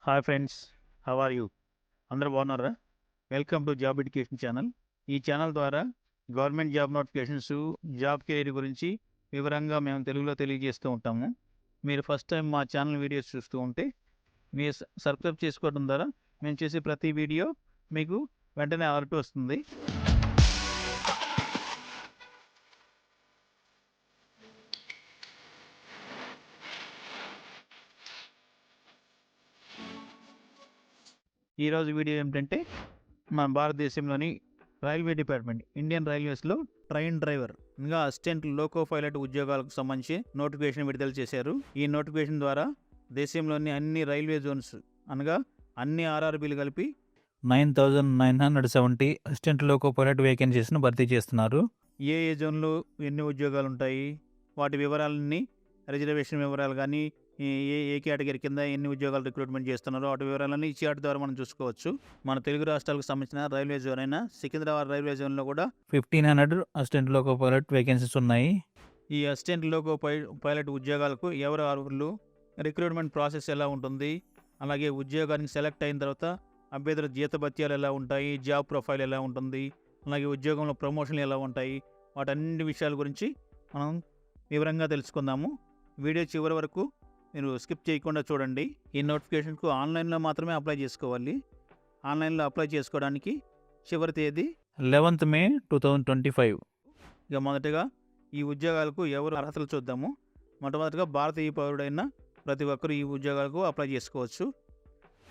Hi friends, how are you? అందరూ బాగున్నారా? Welcome to job education channel. ఈ channel ద్వారా government job notifications, job career గురించి వివరంగా మేము తెలుగులో తెలియజేస్తూ ఉంటాము. మీరు ఫస్ట్ టైం మా ఛానల్ వీడియోస్ చూస్తూ ఉంటే మీరు సబ్స్క్రైబ్ చేసుకోవడం ద్వారా మేము చేసే ప్రతి వీడియో మీకు వెంటనే అలర్ట్ వస్తుంది. ఈరోజు వీడియో ఏమిటంటే, మన భారతదేశంలోని రైల్వే డిపార్ట్మెంట్ ఇండియన్ రైల్వేస్లో ట్రైన్ డ్రైవర్ ఇంకా అసిస్టెంట్ లోకో పైలట్ ఉద్యోగాలకు సంబంధించి నోటిఫికేషన్ విడుదల చేశారు. ఈ నోటిఫికేషన్ ద్వారా దేశంలోని అన్ని రైల్వే జోన్స్ అనగా అన్ని ఆర్ఆర్బీలు కలిపి 9,970 అసిస్టెంట్ లోకో పైలట్ వేకెన్సీస్ను భర్తీ చేస్తున్నారు. ఏ జోన్లో ఎన్ని ఉద్యోగాలు ఉంటాయి, వాటి వివరాలన్నీ, రిజర్వేషన్ వివరాలు కానీ, ఏ కేటగిరీ కింద ఎన్ని ఉద్యోగాలు రిక్రూట్మెంట్ చేస్తున్నారో వాటి వివరాలన్నీ ఈ చార్ట్ ద్వారా మనం చూసుకోవచ్చు. మన తెలుగు రాష్ట్రాలకు సంబంధించిన రైల్వే జోన్ అయినా సికింద్రాబాద్ రైల్వే జోన్లో కూడా 1,500 అసిస్టెంట్ లోకో పైలట్ వేకెన్సీస్ ఉన్నాయి. ఈ అసిస్టెంట్ లోకో పైలట్ ఉద్యోగాలకు ఎవరు అర్హులు, రిక్రూట్మెంట్ ప్రాసెస్ ఎలా ఉంటుంది, అలాగే ఉద్యోగానికి సెలెక్ట్ అయిన తర్వాత అభ్యర్థుల జీతభత్యాలు ఎలా ఉంటాయి, జాబ్ ప్రొఫైల్ ఎలా ఉంటుంది, అలాగే ఉద్యోగంలో ప్రమోషన్లు ఎలా ఉంటాయి, వాటన్ని విషయాల గురించి మనం వివరంగా తెలుసుకుందాము. వీడియో చివరి వరకు మీరు స్కిప్ చేయకుండా చూడండి. ఈ నోటిఫికేషన్కు ఆన్లైన్లో మాత్రమే అప్లై చేసుకోవాలి. ఆన్లైన్లో అప్లై చేసుకోవడానికి చివరి తేదీ 11th May 2025. ఇక మొదటగా ఈ ఉద్యోగాలకు ఎవరు అర్హతలు చూద్దాము. మొట్టమొదటిగా భారతీయ పౌరుడైన ప్రతి ఒక్కరు ఈ ఉద్యోగాలకు అప్లై చేసుకోవచ్చు.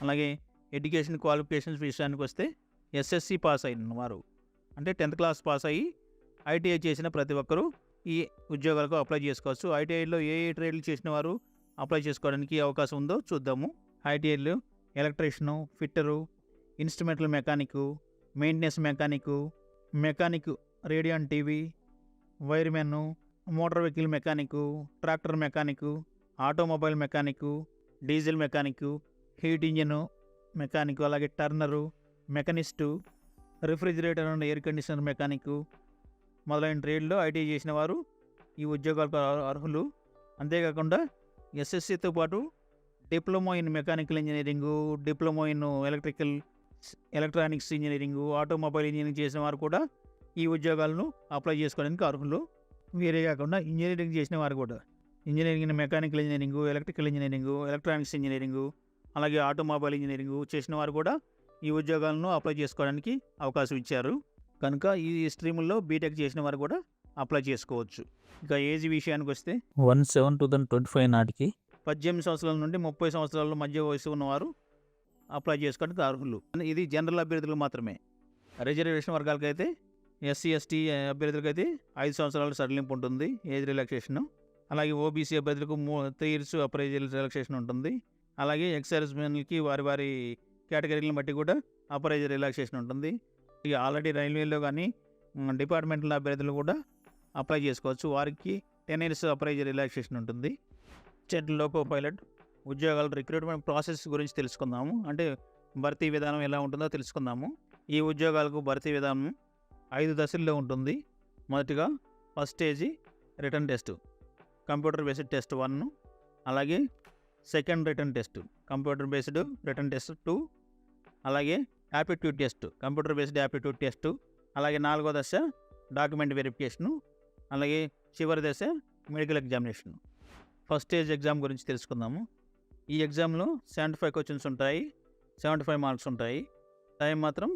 అలాగే ఎడ్యుకేషన్ క్వాలిఫికేషన్స్ విషయానికి వస్తే ఎస్ఎస్సి పాస్ అయిన వారు, అంటే 10th క్లాస్ పాస్ అయ్యి ఐటీఐ చేసిన ప్రతి ఒక్కరూ ఈ ఉద్యోగాలకు అప్లై చేసుకోవచ్చు. ఐటీఐలో ఏ ట్రేడ్లు చేసిన వారు అప్లై చేసుకోవడానికి అవకాశం ఉందో చూద్దాము. ఐటీఐలో electrician, fitter, instrumental mechanic, maintenance mechanic radio and TV, wiremen, motor vehicle mechanic, tractor mechanic, automobile mechanic, diesel mechanic, heat engine mechanic, అలాగే turner, machinist, refrigerator and air conditioner mechanic మొదలైన ట్రేడ్లో ఐటీఐ చేసిన వారు ఈ ఉద్యోగాలకు అర్హులు. అంతేకాకుండా ఎస్ఎస్సితో పాటు diploma in mechanical engineering, diploma in electronics engineering, automobile engineering చేసిన వారు కూడా ఈ ఉద్యోగాలను అప్లై చేసుకోవడానికి అర్హులు. వీరే కాకుండా ఇంజనీరింగ్ చేసిన వారు కూడా, engineering in mechanical engineering, electrical engineering, electronics engineering, అలాగే ఆటోమొబైల్ ఇంజనీరింగు చేసిన వారు కూడా ఈ ఉద్యోగాలను అప్లై చేసుకోవడానికి అవకాశం ఇచ్చారు. కనుక ఈ స్ట్రీముల్లో బీటెక్ చేసిన వారు కూడా అప్లై చేసుకోవచ్చు. ఇక ఏజ్ విషయానికి వస్తే 1/7/2025 నాటికి 18 సంవత్సరాల నుండి 30 సంవత్సరాల మధ్య వయసు ఉన్నవారు అప్లై చేసుకోవడానికి అర్హులు. ఇది జనరల్ అభ్యర్థులకు మాత్రమే. రిజర్వేషన్ వర్గాలకైతే ఎస్సీ ఎస్టీ అభ్యర్థులకైతే 5 సంవత్సరాల సడలింపు ఉంటుంది, ఏజ్ రిలాక్సేషన్. అలాగే ఓబీసీ అభ్యర్థులకు 3 years అప్రైజ్ రిలాక్సేషన్ ఉంటుంది. అలాగే ఎక్సైజ్ మెన్కి వారి కేటగిరీలను బట్టి కూడా అప్రైజ్ రిలాక్సేషన్ ఉంటుంది. ఇక ఆల్రెడీ రైల్వేలో కానీ డిపార్ట్మెంట్లో అభ్యర్థులు కూడా అప్లై చేసుకోవచ్చు. వారికి 10 years అప్రైజ్ రిలాక్సేషన్ ఉంటుంది. స్టేట్ లోకో పైలట్ ఉద్యోగాల రిక్రూట్మెంట్ ప్రాసెస్ గురించి తెలుసుకుందాము. అంటే భర్తీ విధానం ఎలా ఉంటుందో తెలుసుకుందాము. ఈ ఉద్యోగాలకు భర్తీ విధానం 5 దశల్లో ఉంటుంది. మొదటిగా first stage return test, computer based test 1, అలాగే second return test, computer based return test 2, అలాగే aptitude test, computer based aptitude test, అలాగే 4వ దశ డాక్యుమెంట్ వెరిఫికేషను, అలాగే చివరి దశ medical examination. First stage exam గురించి తెలుసుకుందాము. ఈ ఎగ్జామ్లో 75 క్వశ్చన్స్ ఉంటాయి, 75 మార్క్స్ ఉంటాయి. టైం మాత్రం,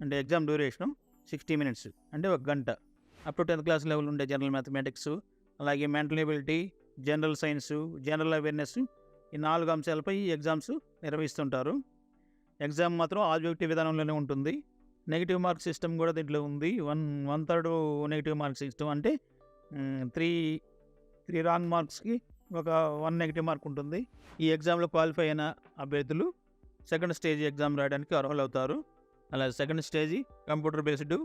అంటే ఎగ్జామ్ డ్యూరేషను 60 minutes, అంటే 1 గంట. Up to 10th class level ఉండే జనరల్ మ్యాథమెటిక్స్, అలాగే mental ability, general science, general awareness, ఈ 4 అంశాలపై ఈ ఎగ్జామ్స్ నిర్వహిస్తుంటారు. ఎగ్జామ్ మాత్రం ఆబ్జెక్టివ్ విధానంలోనే ఉంటుంది. నెగిటివ్ మార్క్ సిస్టమ్ కూడా దీంట్లో ఉంది. 1/3 నెగిటివ్ మార్క్ సిస్టమ్, అంటే 3 రాంగ్ మార్క్స్కి ఒక 1 నెగిటివ్ మార్క్ ఉంటుంది. ఈ ఎగ్జామ్లో క్వాలిఫై అయిన అభ్యర్థులు సెకండ్ స్టేజ్ ఎగ్జామ్ రాయడానికి అర్హులు అవుతారు. అలాగే second stage computer based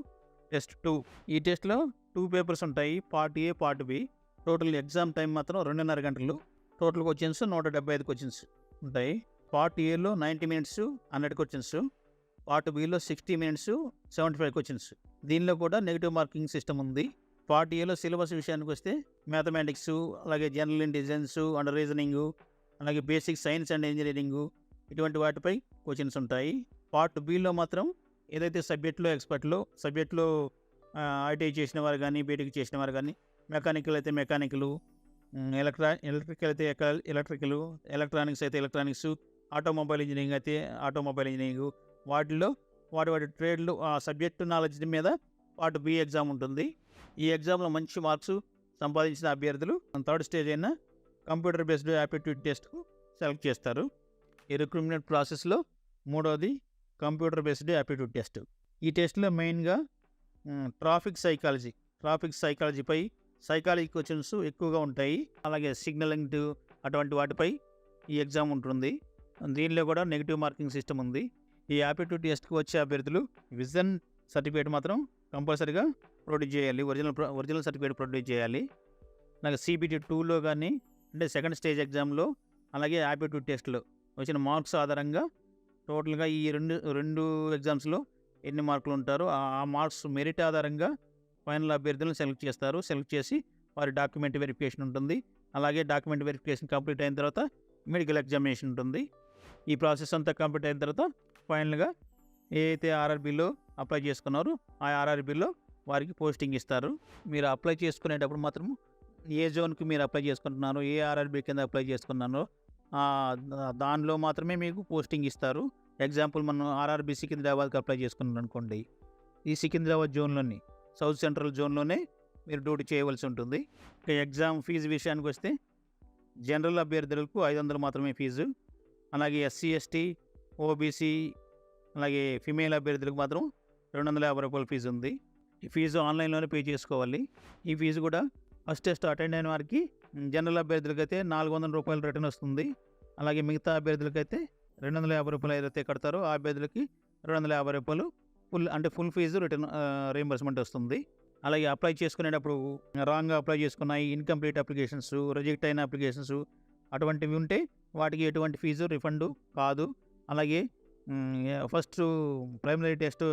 test 2. ఈ టెస్ట్లో 2 పేపర్స్ ఉంటాయి, part A, part B. Total exam time మాత్రం 2.5 గంటలు. టోటల్ క్వశ్చన్స్ 175 క్వశ్చన్స్ ఉంటాయి. పార్ట్ ఏలో 90 minutes 100 క్వశ్చన్స్, పార్ట్ బిలో 60 minutes 75 క్వశ్చన్స్. దీనిలో కూడా నెగిటివ్ మార్కింగ్ సిస్టమ్ ఉంది. పార్ట్ ఏలో సిలబస్ విషయానికి వస్తే మ్యాథమెటిక్స్, అలాగే జనరల్ ఇంటెలిజెన్స్ అండ్ రీజనింగు, అలాగే బేసిక్ సైన్స్ అండ్ ఇంజనీరింగు, ఇటువంటి వాటిపై క్వశ్చన్స్ ఉంటాయి. పార్ట్ బిలో మాత్రం ఏదైతే సబ్జెక్ట్లో ఐటీఐ చేసిన వారు కానీ, బీటెక్ చేసిన వారు కానీ, మెకానికల్ అయితే మెకానికల్, ఎలక్ట్రికల్ అయితే ఎలక్ట్రికల్, ఎలక్ట్రానిక్స్ అయితే ఎలక్ట్రానిక్స్, ఆటోమొబైల్ ఇంజనీరింగ్ అయితే ఆటోమొబైల్ ఇంజనీరింగ్, వాటిలో వాటి ట్రేడ్లు ఆ సబ్జెక్టు నాలెడ్జ్ మీద పార్ట్ బి ఎగ్జామ్ ఉంటుంది. ఈ ఎగ్జామ్లో మంచి మార్క్స్ సంపాదించిన అభ్యర్థులు థర్డ్ స్టేజ్ అయిన కంప్యూటర్ బేస్డ్ యాప్టిట్యూడ్ టెస్ట్కు సెలెక్ట్ చేస్తారు. ఈ రిక్రూట్మెంట్ ప్రాసెస్లో మూడవది కంప్యూటర్ బేస్డ్ యాప్టిట్యూడ్ టెస్ట్. ఈ టెస్ట్లో మెయిన్గా ట్రాఫిక్ సైకాలజీపై సైకాలజీ క్వశ్చన్స్ ఎక్కువగా ఉంటాయి. అలాగే సిగ్నలింగ్ అటువంటి వాటిపై ఈ ఎగ్జామ్ ఉంటుంది. దీనిలో కూడా నెగిటివ్ మార్కింగ్ సిస్టమ్ ఉంది. ఈ యాప్టిట్యూడ్ టెస్ట్కి వచ్చే అభ్యర్థులు విజన్ సర్టిఫికేట్ మాత్రం కంపల్సరీగా ప్రొడ్యూస్ చేయాలి. ఒరిజినల్ సర్టిఫికేట్ ప్రొడ్యూస్ చేయాలి. అలాగే CBT 2లో కానీ, అంటే సెకండ్ స్టేజ్ ఎగ్జామ్లో, అలాగే యాప్టిట్యూడ్ టెస్ట్లో వచ్చిన మార్క్స్ ఆధారంగా టోటల్గా ఈ రెండు ఎగ్జామ్స్లో ఎన్ని మార్కులు ఉంటారో ఆ మార్క్స్ మెరిట్ ఆధారంగా ఫైనల్ అభ్యర్థులను సెలెక్ట్ చేస్తారు. సెలెక్ట్ చేసి వారి డాక్యుమెంట్ వెరిఫికేషన్ ఉంటుంది. అలాగే డాక్యుమెంట్ వెరిఫికేషన్ కంప్లీట్ అయిన తర్వాత మెడికల్ ఎగ్జామినేషన్ ఉంటుంది. ఈ ప్రాసెస్ అంతా కంప్లీట్ అయిన తర్వాత ఫైనల్గా ఏ అయితే ఆర్ఆర్బీలో అప్లై చేసుకున్నారో ఆ ఆర్ఆర్బీలో వారికి పోస్టింగ్ ఇస్తారు. మీరు అప్లై చేసుకునేటప్పుడు మాత్రం ఏ జోన్కి మీరు అప్లై చేసుకుంటున్నారో, ఏ ఆర్ఆర్బీ కింద అప్లై చేసుకున్నారో దానిలో మాత్రమే మీకు పోస్టింగ్ ఇస్తారు. ఎగ్జాంపుల్ మనం ఆర్ఆర్బీ సికింద్రాబాద్కి అప్లై చేసుకున్నాం అనుకోండి, ఈ సికింద్రాబాద్ జోన్లోని సౌత్ సెంట్రల్ జోన్లోనే మీరు డ్యూటీ చేయవలసి ఉంటుంది. ఇక ఎగ్జామ్ ఫీజు విషయానికి వస్తే జనరల్ అభ్యర్థులకు 500 మాత్రమే ఫీజు. అలాగే SC ST OBC అలాగే ఫిమేల్ అభ్యర్థులకు మాత్రం 250 రూపాయల ఫీజు ఉంది. ఈ ఫీజు ఆన్లైన్లోనే పే చేసుకోవాలి. ఈ ఫీజు కూడా ఫస్ట్ టెస్ట్ అటెండ్ అయిన వారికి జనరల్ అభ్యర్థులకైతే 400 రూపాయలు రిటర్న్ వస్తుంది. అలాగే మిగతా అభ్యర్థులకైతే 250 రూపాయలు ఏదైతే కడతారో ఆ అభ్యర్థులకి 250 రూపాయలు ఫుల్ ఫీజు రిటర్న్ రీయింబర్స్మెంట్ వస్తుంది. అలాగే అప్లై చేసుకునేటప్పుడు రాంగ్గా అప్లై చేసుకున్న ఇన్కంప్లీట్ అప్లికేషన్స్, రిజెక్ట్ అయిన అప్లికేషన్స్ అటువంటివి ఉంటే వాటికి ఎటువంటి ఫీజు రిఫండ్ కాదు. అలాగే ఫస్ట్ ప్రైమరీ టెస్ట్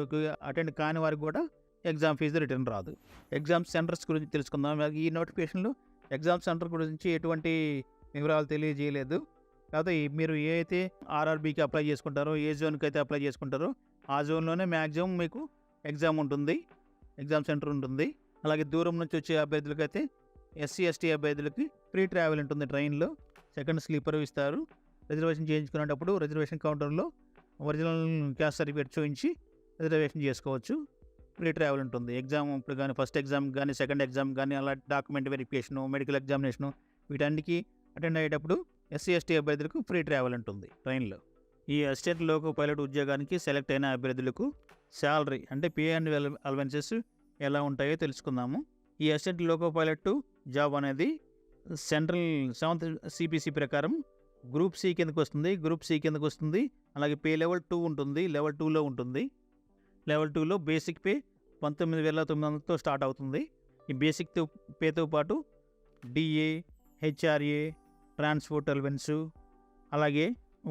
అటెండ్ కాని వారికి కూడా ఎగ్జామ్ ఫీజు రిటర్న్ రాదు. ఎగ్జామ్ సెంటర్స్ గురించి తెలుసుకుందాం. ఈ నోటిఫికేషన్లో ఎగ్జామ్ సెంటర్ గురించి ఎటువంటి వివరాలు తెలియజేయలేదు. కాకపోతే మీరు ఏ అయితే ఆర్ఆర్బీకి అప్లై చేసుకుంటారో, ఏ జోన్కి అయితే అప్లై చేసుకుంటారో ఆ జోన్లోనే మ్యాక్సిమం మీకు ఎగ్జామ్ ఉంటుంది, ఎగ్జామ్ సెంటర్ ఉంటుంది. అలాగే దూరం నుంచి వచ్చే అభ్యర్థులకైతే SC ST అభ్యర్థులకి ఫ్రీ ట్రావెల్ ఉంటుంది. ట్రైన్లో సెకండ్ స్లీపర్ ఇస్తారు. రిజర్వేషన్ చేయించుకునేటప్పుడు రిజర్వేషన్ కౌంటర్లో ఒరిజినల్ క్యాస్ట్ సర్టిఫికేట్ చూపించి రిజర్వేషన్ చేసుకోవచ్చు. ఫ్రీ ట్రావెల్ ఉంటుంది. ఎగ్జామ్ ఇప్పుడు కానీ ఫస్ట్ ఎగ్జామ్ కానీ సెకండ్ ఎగ్జామ్ కానీ అలా డాక్యుమెంట్ వెరిఫికేషను, మెడికల్ ఎగ్జామినేషను వీటన్నిటికీ అటెండ్ అయ్యేటప్పుడు SC ST అభ్యర్థులకు ఫ్రీ ట్రావెల్ ఉంటుంది ట్రైన్లో. ఈ అసిస్టెంట్ లోకో పైలట్ ఉద్యోగానికి సెలెక్ట్ అయిన అభ్యర్థులకు శాలరీ అంటే పే అండ్ అలవెన్సెస్ ఎలా ఉంటాయో తెలుసుకుందాము. ఈ అసిస్టెంట్ లోకో పైలట్ జాబ్ అనేది సెంట్రల్ 7th CPC ప్రకారం గ్రూప్ C కిందకు వస్తుంది. అలాగే పే లెవెల్ 2 ఉంటుంది. లెవెల్ 2లో ఉంటుంది. లెవెల్ 2లో బేసిక్ పే 19,900తో స్టార్ట్ అవుతుంది. ఈ బేసిక్ పేతో పాటు DA, HRA, ట్రాన్స్పోర్ట్ అలవెన్స్, అలాగే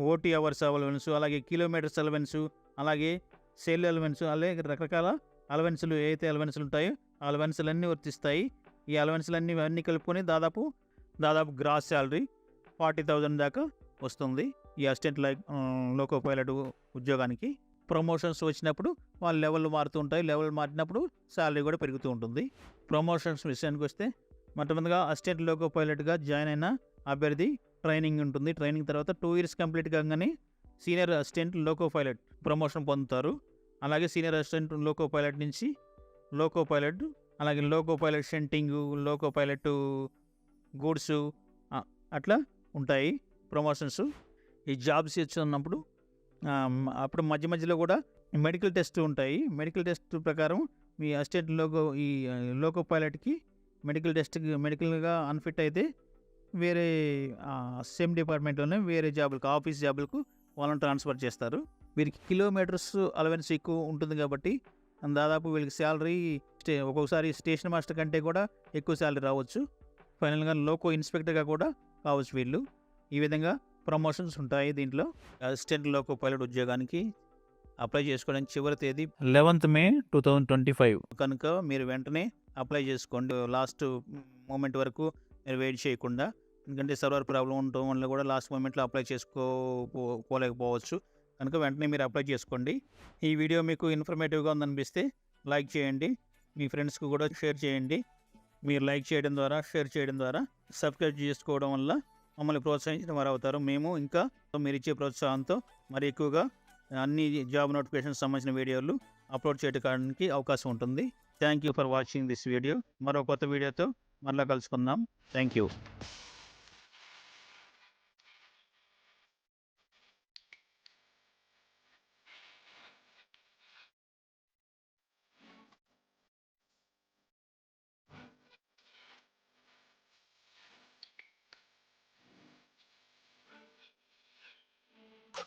OT అవర్స్ అలవెన్స్, అలాగే కిలోమీటర్స్ అలవెన్స్, అలాగే సేల్ అలవెన్స్, అలాగే రకరకాల అలవెన్సులు ఏవైతే అలవెన్సులు ఉంటాయో ఆ అలవెన్సులన్నీ వర్తిస్తాయి. ఈ అలవెన్సులన్నీ కలుపుకొని దాదాపు గ్రాస్ శాలరీ 40,000 దాకా వస్తుంది. ఈ అసిస్టెంట్ లోకో పైలట్ ఉద్యోగానికి ప్రమోషన్స్ వచ్చినప్పుడు వాళ్ళ లెవెల్ మారుతూ ఉంటాయి. లెవెల్ మారినప్పుడు శాలరీ కూడా పెరుగుతూ ఉంటుంది. ప్రమోషన్స్ విషయానికి వస్తే మొట్టమొదటిగా అసిస్టెంట్ లోకో పైలట్గా జాయిన్ అయిన అభ్యర్థి ట్రైనింగ్ ఉంటుంది. ట్రైనింగ్ తర్వాత 2 years కంప్లీట్ కాగానే senior assistant loco pilot promotion పొందుతారు. అలాగే సీనియర్ అసిస్టెంట్ లోకో పైలట్ నుంచి లోకో పైలట్, అలాగే loco pilot shunting, loco pilot goods అట్లా ఉంటాయి ప్రమోషన్స్. ఈ జాబ్స్ ఇచ్చినప్పుడు అప్పుడు మధ్యలో కూడా మెడికల్ టెస్ట్ ఉంటాయి. మెడికల్ టెస్ట్ ప్రకారం మీ అసిస్టెంట్ లోకో పైలట్కి మెడికల్గా అన్ఫిట్ అయితే వేరే సేమ్ డిపార్ట్మెంట్లోనే వేరే జాబులకు, ఆఫీస్ జాబులకు వాళ్ళని ట్రాన్స్ఫర్ చేస్తారు. వీరికి కిలోమీటర్స్ అలవెన్స్ ఎక్కువ ఉంటుంది కాబట్టి దాదాపు వీళ్ళకి శాలరీ ఒక్కొక్కసారి స్టేషన్ మాస్టర్ కంటే కూడా ఎక్కువ శాలరీ రావచ్చు. ఫైనల్గా లోకో ఇన్స్పెక్టర్గా కూడా కావచ్చు వీళ్ళు. ఈ విధంగా ప్రమోషన్స్ ఉంటాయి. దీంట్లో అసిస్టెంట్ లోకో పైలట్ ఉద్యోగానికి అప్లై చేసుకోవడానికి చివరి తేదీ 11th May 2025. కనుక మీరు వెంటనే అప్లై చేసుకోండి. లాస్ట్ మూమెంట్ వరకు మీరు వెయిట్ చేయకుండా ఎందుకంటే సర్వర్ ప్రాబ్లం ఉండటం వల్ల కూడా లాస్ట్ మూమెంట్లో అప్లై చేసుకోలేకపోవచ్చు. కనుక వెంటనే మీరు అప్లై చేసుకోండి. ఈ వీడియో మీకు ఇన్ఫర్మేటివ్గా ఉందనిపిస్తే లైక్ చేయండి, మీ ఫ్రెండ్స్కి కూడా షేర్ చేయండి. మీరు లైక్ చేయడం ద్వారా, షేర్ చేయడం ద్వారా, సబ్స్క్రైబ్ చేసుకోవడం వల్ల మమ్మల్ని ప్రోత్సహించిన వారు అవుతారు. మేము ఇంకా మీరు ఇచ్చే ప్రోత్సాహంతో మరి ఎక్కువగా అన్ని జాబ్ నోటిఫికేషన్స్ సంబంధించిన వీడియోలు అప్లోడ్ చేయడానికి అవకాశం ఉంటుంది. Thank you for watching this video. మరో కొత్త వీడియోతో మరలా కలుసుకుందాం. Thank you.